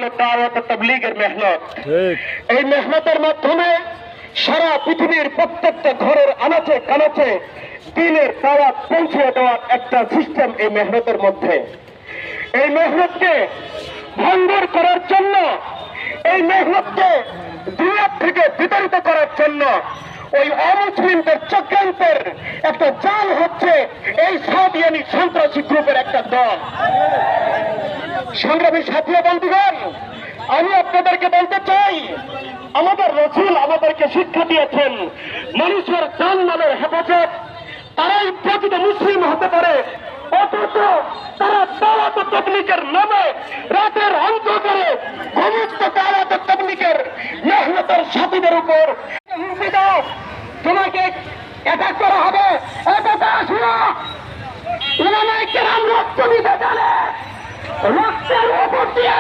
হলো দাওয়াত তাবলীগের মেহনত। এই মেহনতের মাধ্যমে সারা পৃথিবীর প্রত্যেকটা ঘরের আনাচে কানাচে দ্বীনের দাওয়াত পৌঁছে দেওয়ার একটা সিস্টেম এই মেহনতের মধ্যে। এই মেহনতকে ভঙ্গুর করার জন্য, এই মেহনতকে দুনিয়ার থেকে বিতাড়িত করার জন্য ওই অমুসলিমদের চক্রান্তের একটা জাল হচ্ছে এই সাদিয়ানি সন্ত্রাসী গ্রুপের একটা দল। সংগ্রামী সাথী বন্ধুগণ, আমি আপনাদেরকে বলতে চাই, আমাদের রাসূল আমাদেরকে শিক্ষা দিয়েছেন মানুষের জানমালের হেফাজত, তারাই প্রকৃত মুসলিম হতে পারে। অথচ তারা দাওয়াত তাবলীগের নামে রাতের অন্ধকারে সমস্ত দাওয়াত তাবলীগের মেহনতের সাথীদের উপর তোমাকে অ্যাটাক করা হবে। উলামায়ে কেরাম রক্ত দিতে জানে, রক্তের উপর দিয়ে